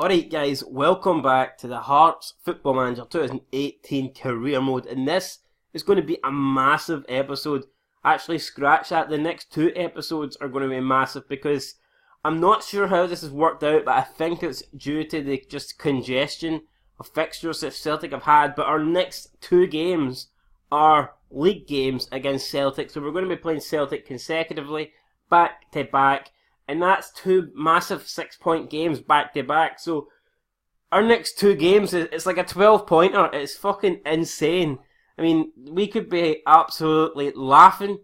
Alright guys, welcome back to the Hearts Football Manager 2018 Career Mode, and this is going to be a massive episode. Actually, scratch that, the next two episodes are going to be massive because I'm not sure how this has worked out, but I think it's due to the just congestion of fixtures that Celtic have had. But our next two games are league games against Celtic, so we're going to be playing Celtic consecutively, back to back. And that's two massive 6-point games back to back. So our next two games, it's like a 12-pointer. It's fucking insane. I mean, we could be absolutely laughing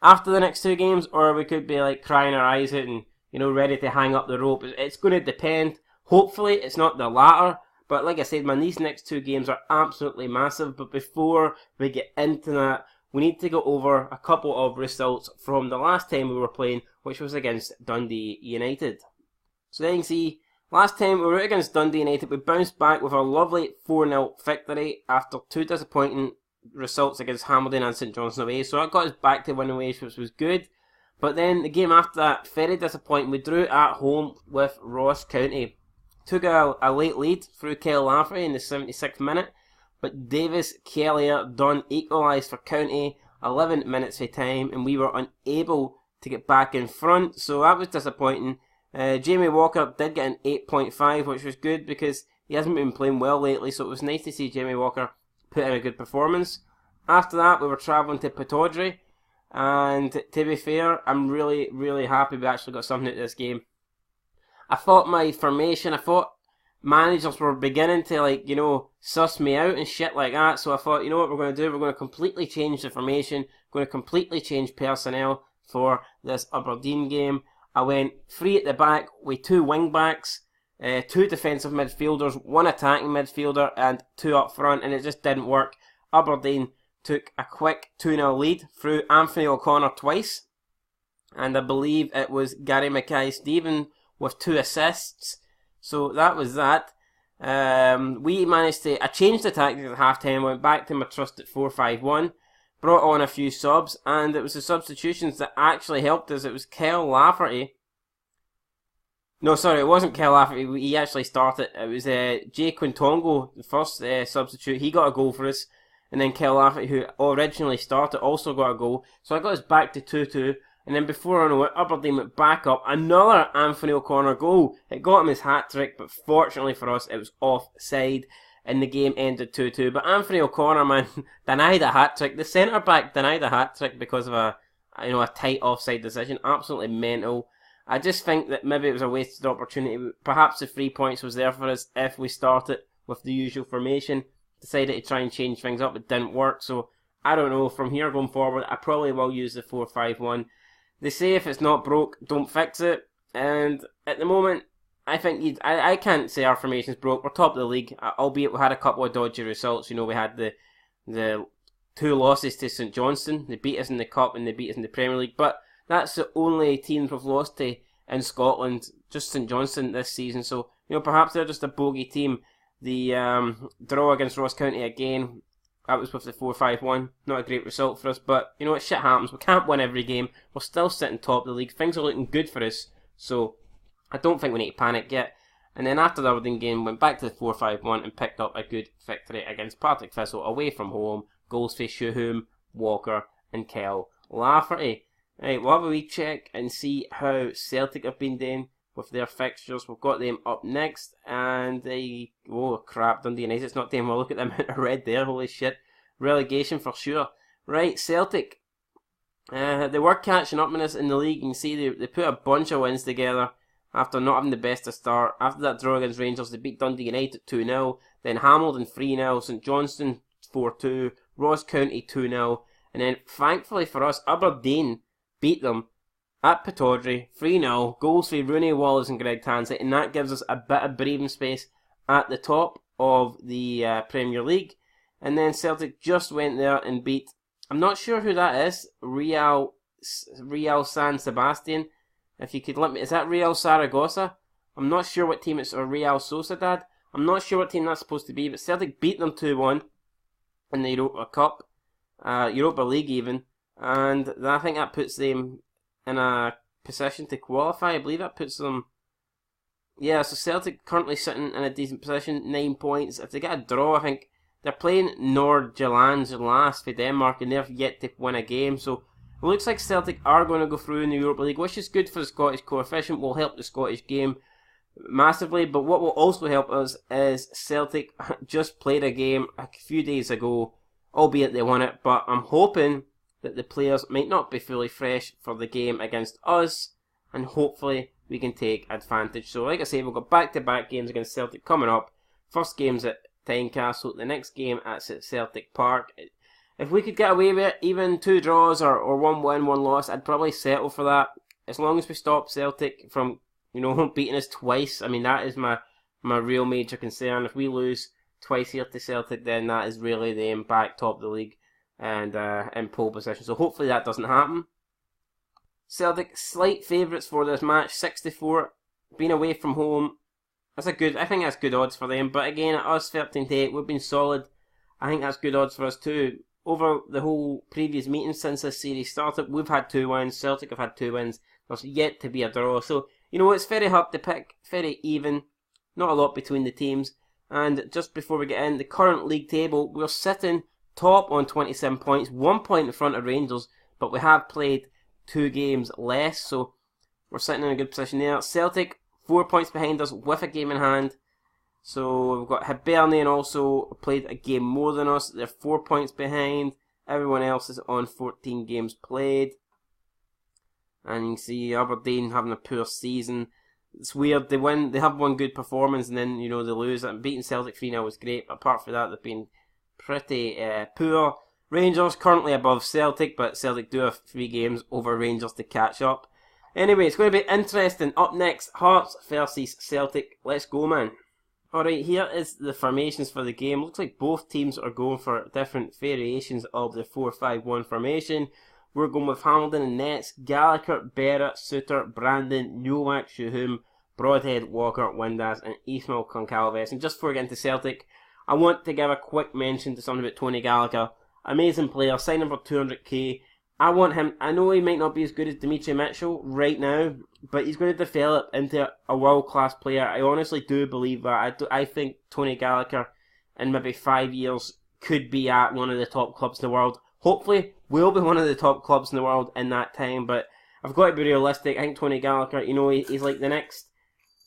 after the next two games, or we could be like crying our eyes out and, you know, ready to hang up the rope. It's going to depend. Hopefully it's not the latter. But like I said, man, these next two games are absolutely massive. But before we get into that, we need to go over a couple of results from the last time we were playing, which was against Dundee United. So then you can see, last time we were out against Dundee United, we bounced back with a lovely 4-0 victory after two disappointing results against Hamilton and St Johnstone away. So that got us back to winning ways, which was good. But then the game after that, very disappointing. We drew at home with Ross County. Took a late lead through Kyle Lafferty in the 76th minute. But Davis Kellier done equalised for County 11 minutes of time, and we were unable to get back in front, so that was disappointing. Jamie Walker did get an 8.5, which was good because he hasn't been playing well lately, so it was nice to see Jamie Walker put in a good performance. After that, we were travelling to Pataudry, and to be fair, I'm really happy we actually got something out of this game. I thought my formation, managers were beginning to, like, you know, suss me out and shit like that, so I thought, you know what we're going to do? We're going to completely change the formation, going to completely change personnel for this Aberdeen game. I went 3 at the back with 2 wing backs, 2 defensive midfielders, 1 attacking midfielder and 2 up front, and it just didn't work. Aberdeen took a quick 2-0 lead through Anthony O'Connor twice, and I believe it was Gary Mackay-Steven with 2 assists. So that was that. We managed to... I changed the tactics at half-time, went back to my trusted 4-5-1, brought on a few subs, and it was the substitutions that actually helped us. It was Kyle Lafferty. No, sorry, it wasn't Kyle Lafferty. He actually started. It was Jay Quintongo, the first substitute. He got a goal for us. And then Kyle Lafferty, who originally started, also got a goal. So I got us back to 2-2. And then before I know it, Aberdeen went back up. Another Anthony O'Connor goal. It got him his hat-trick, but fortunately for us, it was offside. And the game ended 2-2. But Anthony O'Connor, man, denied a hat-trick. The centre-back denied a hat-trick because of a tight offside decision. Absolutely mental. I just think that maybe it was a wasted opportunity. Perhaps the 3 points was there for us if we started with the usual formation. Decided to try and change things up. It didn't work. So, I don't know. From here going forward, I probably will use the 4-5-1. They say if it's not broke, don't fix it. And at the moment, I think I can't say our formation's broke. We're top of the league, albeit we had a couple of dodgy results. You know, we had the 2 losses to St Johnstone. They beat us in the Cup and they beat us in the Premier League. But that's the only teams we've lost to in Scotland, just St Johnstone this season. So, you know, perhaps they're just a bogey team. The draw against Ross County again, that was with the 4-5-1. Not a great result for us, but, you know, it shit happens. We can't win every game. We're still sitting top of the league. Things are looking good for us. So, I don't think we need to panic yet. And then after the Aberdeen game, went back to the 4-5-1 and picked up a good victory against Partick Thistle away from home. Goals for Shuhum, Walker and Kyle Lafferty. Right, we'll have a wee check and see how Celtic have been doing with their fixtures. We've got them up next, and oh crap, Dundee United's not doing well. Look at them in red there, holy shit. Relegation for sure. Right, Celtic, they were catching up on us in the league. You can see they put a bunch of wins together after not having the best to start. After that draw against Rangers, they beat Dundee United 2-0, then Hamilton 3-0, St Johnstone 4-2, Ross County 2-0, and then thankfully for us, Aberdeen beat them at Pataudry 3-0, goals for Rooney, Wallace and Greg Tansey, and that gives us a bit of breathing space at the top of the Premier League. And then Celtic just went there and beat, I'm not sure who that is, Real San Sebastian. If you could let me, is that Real Saragossa? I'm not sure what team it's, or Real Sociedad. I'm not sure what team that's supposed to be, but Celtic beat them 2-1 in the Europa Cup, Europa League even, and I think that puts them in a position to qualify. I believe that puts them yeah, so Celtic currently sitting in a decent position, 9 points. If they get a draw, I think they're playing Nordjylland's last for Denmark, and they've yet to win a game. So it looks like Celtic are going to go through in the Europa League, which is good for the Scottish coefficient, will help the Scottish game massively. But what will also help us is Celtic just played a game a few days ago, albeit they won it, but I'm hoping that the players might not be fully fresh for the game against us, and hopefully we can take advantage. So like I say, we've got back-to-back games against Celtic coming up. First game's at Tynecastle, the next game at Celtic Park. If we could get away with it, even 2 draws or 1 win, 1 loss, I'd probably settle for that. As long as we stop Celtic from, beating us twice. I mean, that is my real major concern. If we lose twice here to Celtic, then that is really them back top of the league and in pole position. So hopefully that doesn't happen. Celtic slight favourites for this match, 64. Being away from home, I think that's good odds for them. But again, at us 13-8, we've been solid. I think that's good odds for us too. Over the whole previous meetings since this series started, we've had 2 wins. Celtic have had 2 wins. There's yet to be a draw. So, it's very hard to pick. Very even. Not a lot between the teams. And just before we get in, the current league table, we're sitting top on 27 points. 1 point in front of Rangers. But we have played 2 games less. So, we're sitting in a good position there. Celtic, 4 points behind us with a game in hand. So we've got Hibernian also played a game more than us. They're 4 points behind. Everyone else is on 14 games played. And you can see Aberdeen having a poor season. It's weird. They have one good performance and then, they lose. Beating Celtic 3-0 was great. But apart from that, they've been pretty poor. Rangers currently above Celtic, but Celtic do have 3 games over Rangers to catch up. Anyway, it's going to be interesting. Up next, Hearts versus Celtic. Let's go, man. Alright, here is the formations for the game. Looks like both teams are going for different variations of the 4-5-1 formation. We're going with Hamilton and nets, Gallagher, Berra, Suter, Brandon, Nowak, Shuhum, Broadhead, Walker, Windass, and Ismail Concalves. And just before we get into Celtic, I want to give a quick mention to something about Tony Gallagher. Amazing player, signed him for 200k. I want him, I know he might not be as good as Dimitri Mitchell right now, but he's going to develop into a world-class player. I honestly do believe that. I think Tony Gallagher in maybe 5 years could be at one of the top clubs in the world. Hopefully, will be one of the top clubs in the world in that time, but I've got to be realistic. I think Tony Gallagher, he's like the next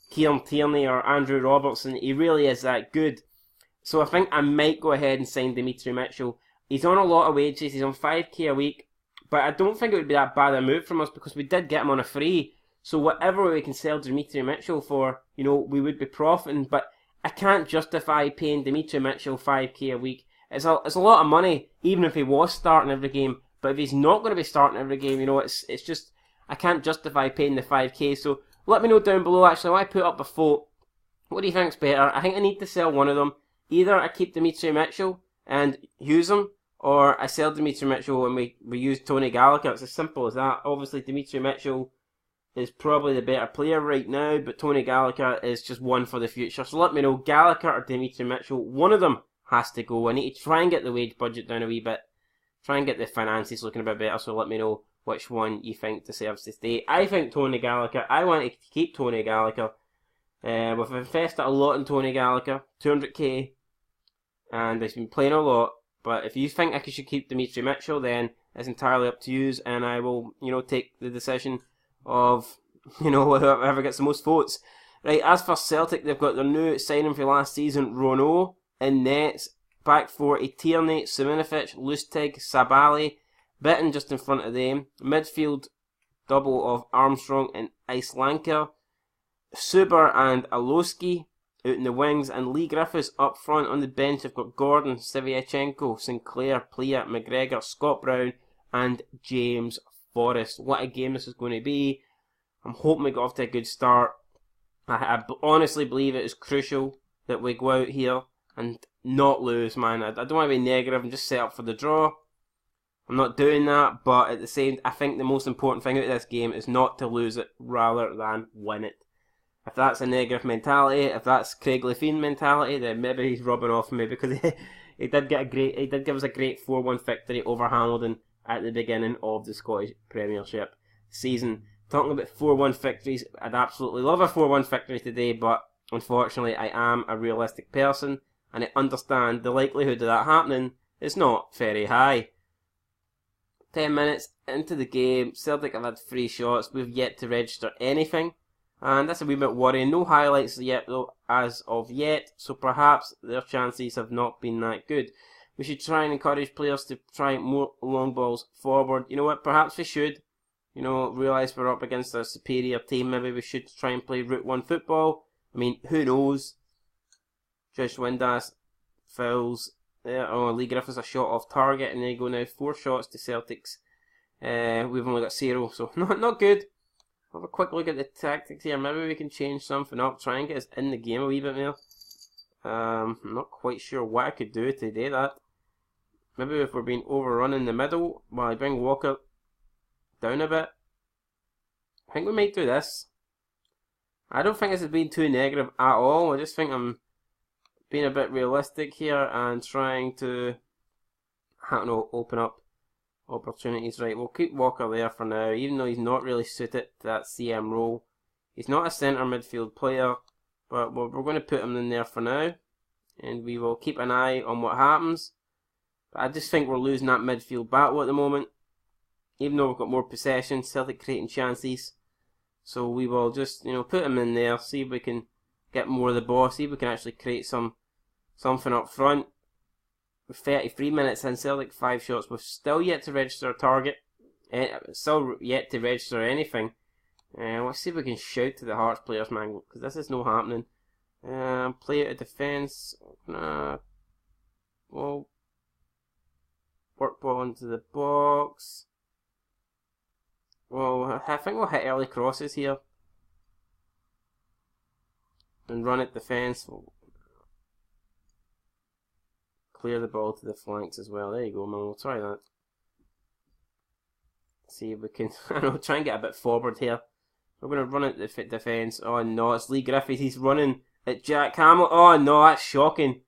Kieran Tierney or Andrew Robertson. He really is that good. So I think I might go ahead and sign Dimitri Mitchell. He's on a lot of wages. He's on 5k a week. But I don't think it would be that bad a move from us because we did get him on a free. So whatever we can sell Dimitri Mitchell for, we would be profiting. But I can't justify paying Dimitri Mitchell 5k a week. It's a lot of money, even if he was starting every game. But if he's not going to be starting every game, it's just, I can't justify paying the 5k. So let me know down below, actually, I put up a vote. What do you think's better? I think I need to sell one of them. Either I keep Dimitri Mitchell and use him, or I sell Dimitri Mitchell and we use Tony Gallagher. It's as simple as that. Obviously, Dimitri Mitchell is probably the better player right now, but Tony Gallagher is just one for the future. So let me know, Gallagher or Dimitri Mitchell. One of them has to go. I need to try and get the wage budget down a wee bit. Try and get the finances looking a bit better, so let me know which one you think deserves to stay. I think Tony Gallagher. I want to keep Tony Gallagher. We've invested a lot in Tony Gallagher, 200k, and he's been playing a lot. But if you think I should keep Dimitri Mitchell, then it's entirely up to you, and I will, take the decision of, whoever gets the most votes. Right, as for Celtic, they've got their new signing for last season, Rono, in nets, back four, Tierney, Siminovic, Lustig, Sabali, Bitten just in front of them, midfield double of Armstrong and Icelanker, Suber and Alowski out in the wings, and Lee Griffiths up front. On the bench, they've got Gordon, Siviachenko, Sinclair, Plea, McGregor, Scott Brown, and James Forrest. What a game this is going to be. I'm hoping we get off to a good start. I honestly believe it is crucial that we go out here and not lose, man. I don't want to be negative and just set up for the draw. I'm not doing that, but at the same, I think the most important thing out of this game is not to lose it rather than win it. If that's a negative mentality, if that's Craig Levein mentality, then maybe he's rubbing off me, because he did give us a great 4-1 victory over Hamilton at the beginning of the Scottish Premiership season. Talking about 4-1 victories, I'd absolutely love a 4-1 victory today, but unfortunately I am a realistic person, and I understand the likelihood of that happening is not very high. 10 minutes into the game, Celtic have had 3 shots, we've yet to register anything, and that's a wee bit worrying. No highlights yet though, as of yet, so perhaps their chances have not been that good. We should try and encourage players to try more long balls forward. You know what, perhaps we should. You know, realise we're up against a superior team. Maybe we should try and play Route 1 football. I mean, who knows? Josh Windass fouls there. Oh, Lee Griffiths a shot off target, and they go now 4 shots to Celtics. We've only got 0, so not good. Have a quick look at the tactics here. Maybe we can change something up. Try and get us in the game a wee bit more. I'm not quite sure what I could do to do that. Maybe if we're being overrun in the middle, while I bring Walker down a bit. I think we might do this. I don't think this has been too negative at all. I just think I'm being a bit realistic here and trying to, I don't know, open up opportunities. Right, we'll keep Walker there for now, even though he's not really suited to that CM role. He's not a centre midfield player, but we're going to put him in there for now, and we will keep an eye on what happens. But I just think we're losing that midfield battle at the moment. Even though we've got more possession, Celtic creating chances. So we will just, you know, put him in there, see if we can get more of the ball, see if we can actually create something up front. With 33 minutes in, Celtic 5 shots. We've still yet to register a target. Still yet to register anything. Let's see if we can shout to the Hearts players, man, because this is no happening. Play out of defence. Well, work ball into the box. Well, I think we'll hit early crosses here. And run at defence. We'll clear the ball to the flanks as well. There you go, man. We'll try that. See if we can, I don't know, try and get a bit forward here. We're going to run at the defence. Oh no, it's Lee Griffiths. He's running at Jack Hamilton. Oh no, that's shocking.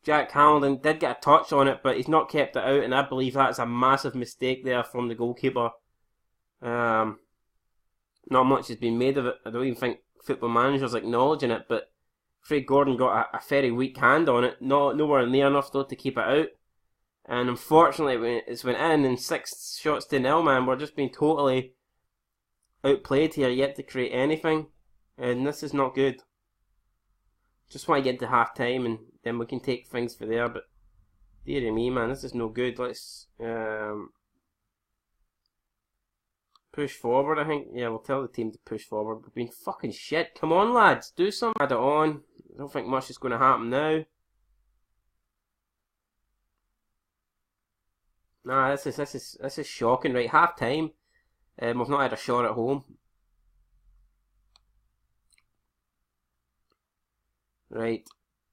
Jack Hamilton did get a touch on it, but he's not kept it out, and I believe that's a massive mistake there from the goalkeeper. Not much has been made of it. I don't even think Football Manager's acknowledging it, but Craig Gordon got a very weak hand on it. Nowhere near enough though to keep it out. And unfortunately it's went in, and 6 shots to 0, man. We're just being totally outplayed here, yet to create anything. And this is not good. Just want to get to half time and then we can take things for there, but dearie me, man, this is no good. Let's push forward, I think. Yeah, we'll tell the team to push forward. We've been fucking shit. Come on, lads. Do something. Add it on. I don't think much is going to happen now. Nah, this is shocking. Right, half time. We've not had a shot at home. Right.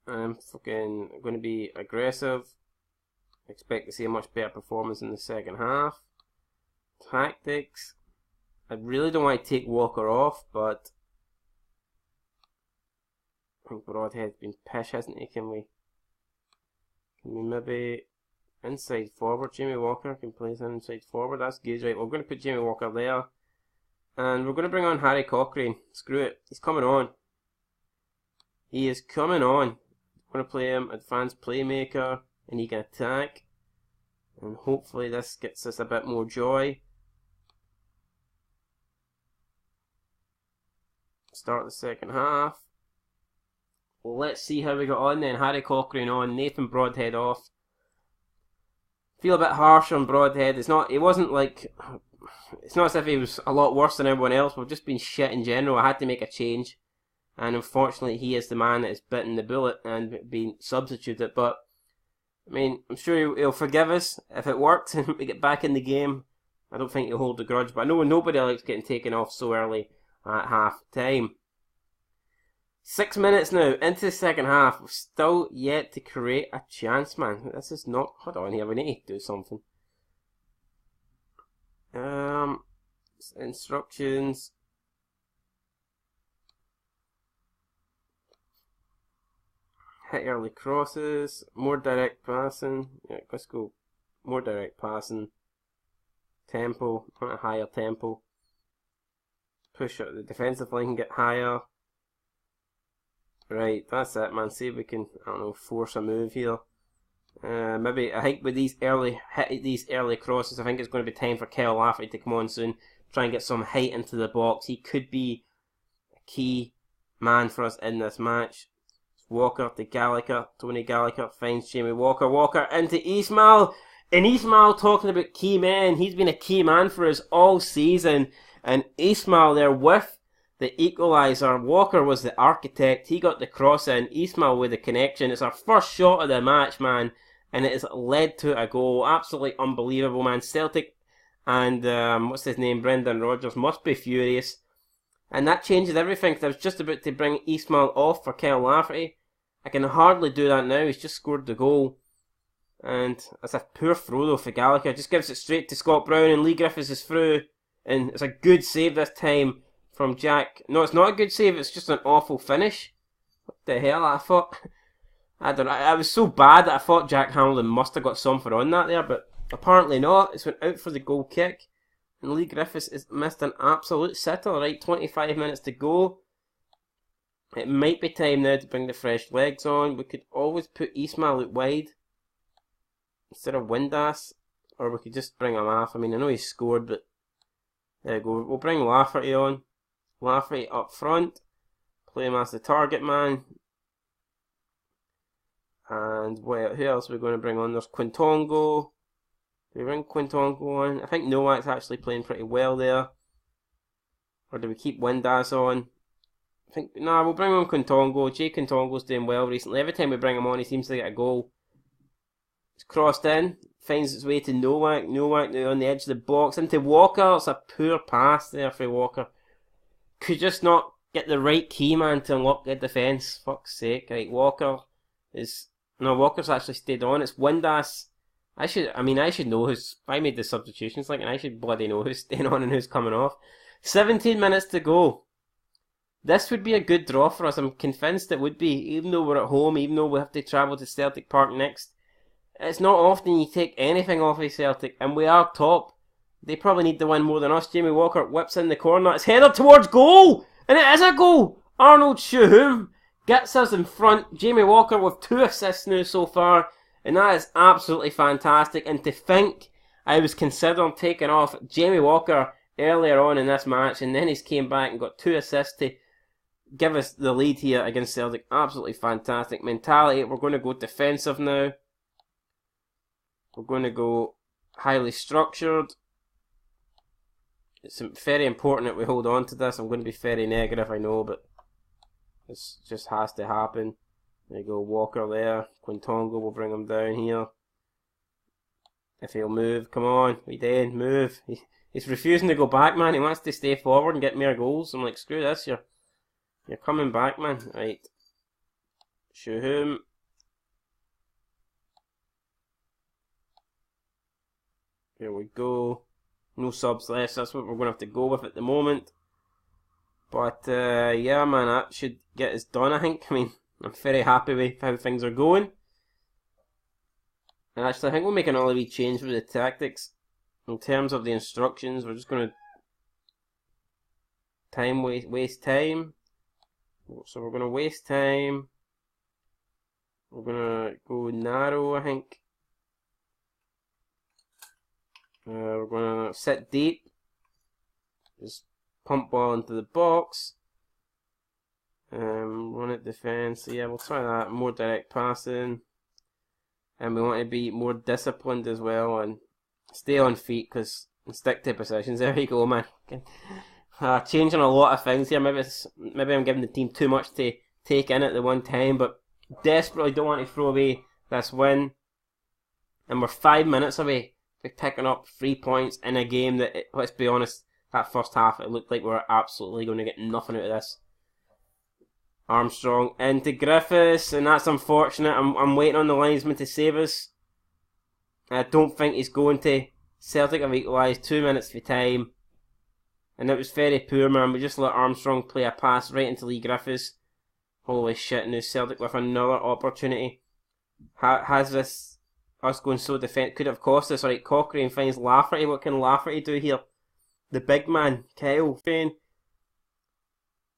I'm fucking going to be aggressive. Expect to see a much better performance in the second half. Tactics. I really don't want to take Walker off, but I think Broadhead's been pish, hasn't he? Can we maybe inside forward? Jamie Walker can play inside forward. That's good, right? We're going to put Jamie Walker there, and we're going to bring on Harry Cochrane. Screw it, he's coming on. He is coming on. We're going to play him advanced playmaker, and he can attack, and hopefully this gets us a bit more joy. Start the second half. Let's see how we got on then. Harry Cochrane on, Nathan Broadhead off. Feel a bit harsh on Broadhead. It's not as if he was a lot worse than everyone else. We've just been shit in general. I had to make a change, and unfortunately he is the man that has bitten the bullet and been substituted. But I mean, I'm sure he'll forgive us if it worked and we get back in the game. I don't think he'll hold a grudge, but I know nobody likes getting taken off so early at half time. 6 minutes now into the second half. We've still yet to create a chance, man. This is not. Hold on here, we need to do something. Instructions. Hit early crosses. More direct passing. Yeah, let's go. More direct passing. Tempo. A higher tempo. push up the defensive line, get higher. Right, that's it, man. See if we can, I don't know, force a move here. Maybe, I think with these early crosses, I think it's going to be time for Kyle Lafferty to come on soon. Try and get some height into the box. He could be a key man for us in this match. Walker to Gallagher. Tony Gallagher finds Jamie Walker. Walker into Ismail. And Ismail, talking about key men, he's been a key man for us all season. And Ismail there with the equaliser. Walker was the architect. He got the cross in. Ismail with the connection. It's our first shot of the match, man. And it has led to a goal. Absolutely unbelievable, man. Celtic and, what's his name, Brendan Rodgers must be furious. And that changes everything, because I was just about to bring Ismail off for Kyle Lafferty. I can hardly do that now. He's just scored the goal. And it's a poor throw though for Gallagher. Just gives it straight to Scott Brown, and Lee Griffiths is through. And it's a good save this time from Jack. No, it's not a good save. It's just an awful finish. What the hell? I thought... I don't know. I was so bad that I thought Jack Hamilton must have got something on that there. But apparently not. It's went out for the goal kick. And Lee Griffiths has missed an absolute sitter. Right, 25 minutes to go. It might be time now to bring the fresh legs on. We could always put Ismail out wide instead of Windass. Or we could just bring him off. I mean, I know he scored, but there you go. We'll bring Lafferty on. Lafferty up front. Play him as the target man. And who else are we going to bring on? There's Quintongo. Do we bring Quintongo on? I think Nowak's actually playing pretty well there. Or do we keep Windass on? I think, nah, we'll bring on Quintongo. Jay Quintongo's doing well recently. Every time we bring him on, he seems to get a goal. It's crossed in. Finds its way to Nowak. Nowak now on the edge of the box. Into Walker. It's a poor pass there for Walker. Could just not get the right key man to unlock the defence. Fuck's sake. Right, Walker is... No, Walker's actually stayed on. It's Windass. I should know who's... I made the substitutions, and I should bloody know who's staying on and who's coming off. 17 minutes to go. This would be a good draw for us. I'm convinced it would be, even though we're at home, even though we have to travel to Celtic Park next. It's not often you take anything off of Celtic, and we are top. They probably need to win more than us. Jamie Walker whips in the corner. It's headed towards goal! And it is a goal! Arnold Shuhum gets us in front. Jamie Walker with 2 assists now so far. And that is absolutely fantastic. And to think I was considering taking off Jamie Walker earlier on in this match, and then he's came back and got 2 assists to give us the lead here against Celtic. Absolutely fantastic mentality. We're going to go defensive now. We're going to go highly structured. It's very important that we hold on to this. I'm going to be very negative, I know, but this just has to happen. There you go, Walker there. Quintongo will bring him down here. If he'll move, come on, we did move. He's refusing to go back, man. He wants to stay forward and get more goals. I'm like, screw this, you're coming back, man. Right. Shuhum. Here we go. No subs left. That's what we're going to have to go with at the moment. But, yeah, man, that should get us done, I think. I mean, I'm very happy with how things are going. And actually, I think we'll make an all-wee change with the tactics. In terms of the instructions, we're just going to waste time. So we're going to waste time. We're going to go narrow, I think. We're going to sit deep. Just pump ball into the box. Run at defence. So yeah, we'll try that. More direct passing. And we want to be more disciplined as well and stay on feet and stick to positions. There you go, man. Changing a lot of things here. Maybe I'm giving the team too much to take in at the one time, but desperately don't want to throw away this win. And we're 5 minutes away from picking up 3 points in a game that, let's be honest, that first half it looked like we were absolutely going to get nothing out of this. Armstrong into Griffiths, and that's unfortunate. I'm waiting on the linesman to save us. I don't think he's going to. Celtic have equalised 2 minutes for time. And it was very poor, man. We just let Armstrong play a pass right into Lee Griffiths. Holy shit, now Celtic with another opportunity. Has this, us going so defensive, could have cost us. Alright, Cochrane finds Lafferty. What can Lafferty do here? The big man, Kyle Fane.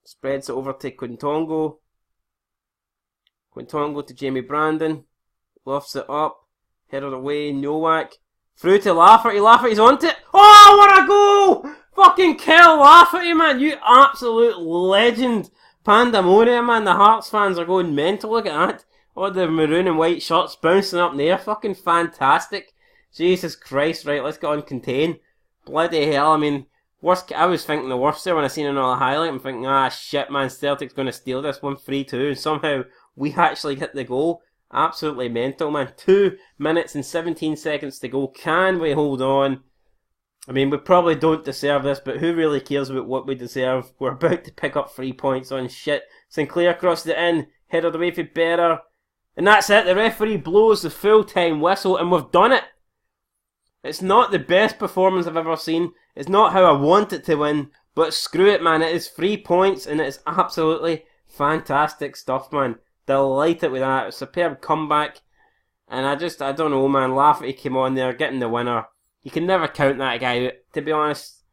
Spreads it over to Quintongo. Quintongo to Jamie Brandon. Lofts it up. Headed away. Nowak. Through to Lafferty. Lafferty's onto it. Oh, what a goal! Fucking kill Lafferty, man. You absolute legend. Pandemonium, man. The Hearts fans are going mental. Look at that. All the maroon and white shirts bouncing up in the air. Fucking fantastic. Jesus Christ. Right, let's get on contain. Bloody hell. I mean, I was thinking the worst there when I seen another highlight. I'm thinking, shit, man. Celtic's going to steal this one 3-2. And somehow we actually hit the goal. Absolutely mental, man. 2 minutes and 17 seconds to go. Can we hold on? I mean, we probably don't deserve this, but who really cares about what we deserve? We're about to pick up 3 points on shit. Sinclair crossed it in, headed away for Berra. And that's it. The referee blows the full-time whistle, and we've done it. It's not the best performance I've ever seen. It's not how I want it to win, but screw it, man. It is 3 points, and it is absolutely fantastic stuff, man. Delighted with that. A superb comeback. And I don't know, man. Lafferty came on there, getting the winner. You can never count that guy out. To be honest,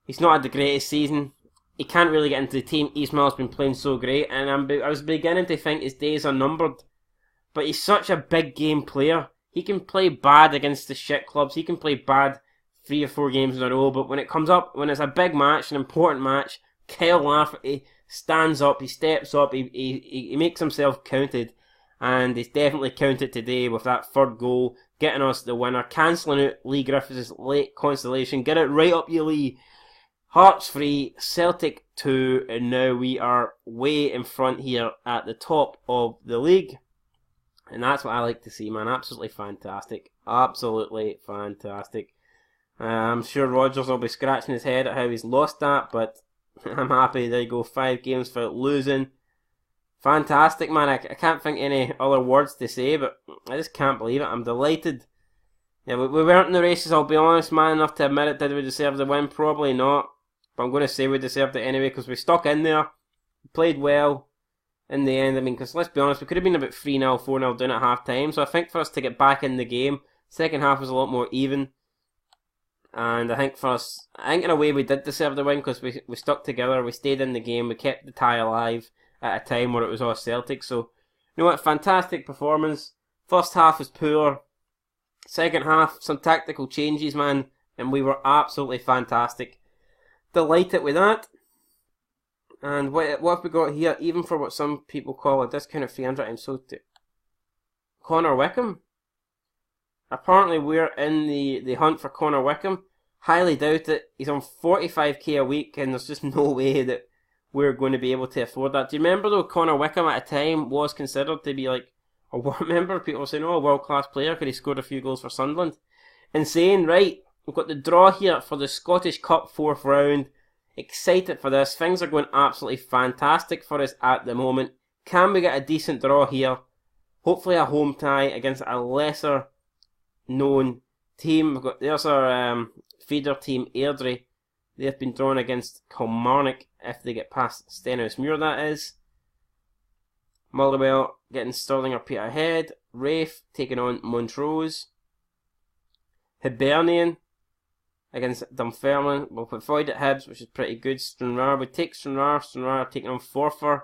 he's not had the greatest season. He can't really get into the team. Ismail's been playing so great, and I was beginning to think his days are numbered. But he's such a big game player. He can play bad against the shit clubs. He can play bad 3 or 4 games in a row. But when it comes up, when it's a big match, an important match, Kyle Lafferty stands up, he steps up, he makes himself counted, and he's definitely counted today with that third goal, getting us the winner, cancelling out Lee Griffiths' late constellation. Get it right up you, Lee. Hearts 3, Celtic 2, and now we are way in front here at the top of the league. And that's what I like to see, man. Absolutely fantastic. Absolutely fantastic. I'm sure Rodgers will be scratching his head at how he's lost that, but I'm happy. There you go, 5 games without losing. Fantastic, man. I can't think any other words to say, but I just can't believe it. I'm delighted. Yeah, we weren't in the races, I'll be honest, man enough to admit it. Did we deserve the win? Probably not. But I'm going to say we deserved it anyway, because we stuck in there. We played well in the end. I mean, because let's be honest, we could have been about 3-0, 4-0 down at half time. So I think for us to get back in the game, second half was a lot more even. And I think in a way we did deserve the win, because we stuck together, we stayed in the game, we kept the tie alive at a time where it was all Celtic. So, you know what, fantastic performance. First half was poor. Second half, some tactical changes, man, and we were absolutely fantastic. Delighted with that. And what have we got here? Even for what some people call a discounted 300, I'm so Connor Wickham. Apparently we're in the hunt for Connor Wickham. Highly doubt it. He's on 45k a week, and there's just no way that we're going to be able to afford that. Do you remember though, Connor Wickham at a time was considered to be like a world member? People were saying, oh, a world-class player, could he scored a few goals for Sunderland? Insane, right? We've got the draw here for the Scottish Cup 4th round. Excited for this. Things are going absolutely fantastic for us at the moment. Can we get a decent draw here? Hopefully a home tie against a lesser known team. There's our feeder team, Airdrie. They've been drawn against Kilmarnock if they get past Stenhousemuir, that is. Motherwell getting Stirling or Peterhead. Rafe taking on Montrose. Hibernian against Dunfermline. We'll put Void at Hibs, which is pretty good. Stranraer, we take Stranraer. Stranraer taking on Forfar.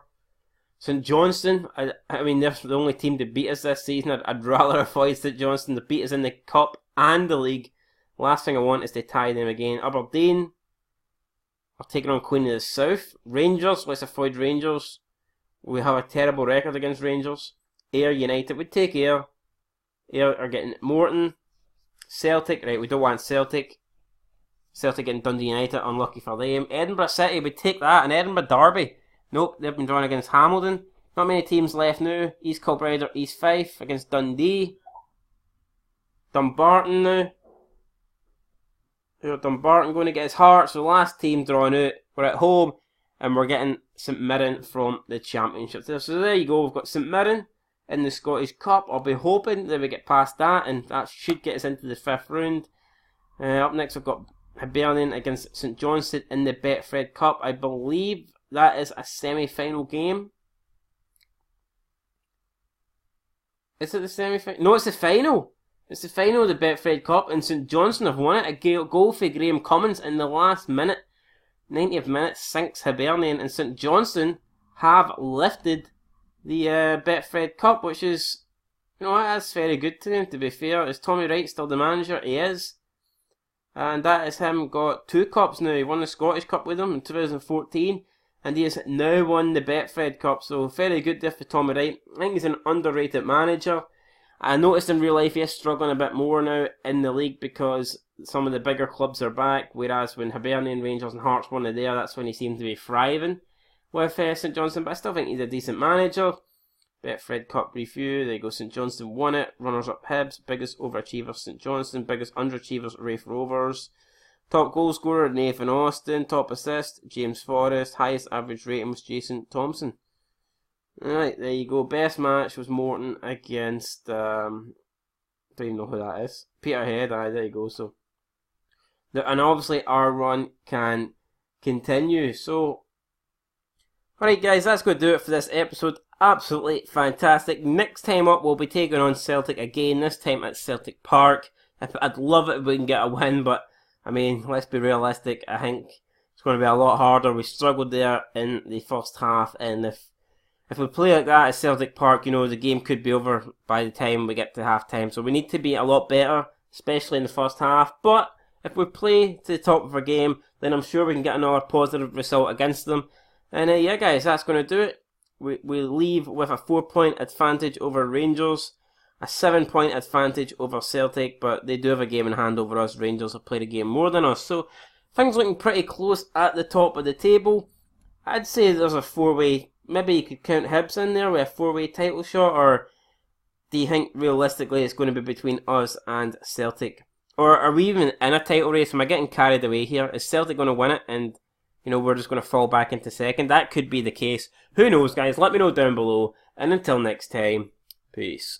St Johnstone, I mean, they're the only team to beat us this season. I'd rather avoid St Johnstone to beat us in the Cup and the League. Last thing I want is to tie them again. Aberdeen are taking on Queen of the South. Rangers, let's avoid Rangers. We have a terrible record against Rangers. Ayr United, we take Ayr. Ayr are getting Morton. Celtic, right, we don't want Celtic. Celtic getting Dundee United, unlucky for them. Edinburgh City, we take that. And Edinburgh Derby. Nope, they've been drawn against Hamilton. Not many teams left now. East Kilbride or East Fife against Dundee. Dumbarton now. Dumbarton going to get his Hearts. So last team drawn out. We're at home. And we're getting St Mirren from the Championship. So there you go. We've got St Mirren in the Scottish Cup. I'll be hoping that we get past that. And that should get us into the 5th round. Up next we've got Hibernian against St Johnstone in the Betfred Cup. I believe that is a semi-final game. Is it the semi-final? No, it's the final. It's the final of the Betfred Cup, and St Johnstone have won it. A goal for Graham Cummins in the last minute. 90th minute sinks Hibernian, and St Johnstone have lifted the Betfred Cup, which is, that's very good to them, to be fair. Is Tommy Wright still the manager? He is. And that is him got 2 cups now. He won the Scottish Cup with them in 2014, and he has now won the Betfred Cup, so very good there for Tommy Wright. I think he's an underrated manager. I noticed in real life he is struggling a bit more now in the league because some of the bigger clubs are back, whereas when Hibernian, Rangers and Hearts won it there, that's when he seemed to be thriving with St Johnstone, but I still think he's a decent manager. Betfred Cup review, there you go, St Johnstone won it, runners-up Hibs, biggest overachievers St Johnstone, biggest underachievers Raith Rovers, top goal scorer Nathan Austin, top assist James Forrest, highest average rating was Jason Thompson. Alright, there you go. Best match was Morton against, don't even know who that is. Peterhead, there you go. So, and obviously our run can continue. So, alright guys, that's going to do it for this episode. Absolutely fantastic. Next time up, we'll be taking on Celtic again, this time at Celtic Park. I'd love it if we can get a win, but, I mean, let's be realistic. I think it's going to be a lot harder. We struggled there in the first half, and if we play like that at Celtic Park, the game could be over by the time we get to half-time. So we need to be a lot better, especially in the first half. But if we play to the top of our game, then I'm sure we can get another positive result against them. And yeah, guys, that's going to do it. We leave with a 4-point advantage over Rangers, a 7-point advantage over Celtic, but they do have a game in hand over us. Rangers have played a game more than us. So things looking pretty close at the top of the table. I'd say there's a 4-way. Maybe you could count Hibs in there with a 4-way title shot, or do you think realistically it's going to be between us and Celtic? Or are we even in a title race? Am I getting carried away here? Is Celtic going to win it and, we're just going to fall back into second? That could be the case. Who knows, guys? Let me know down below. And until next time, peace.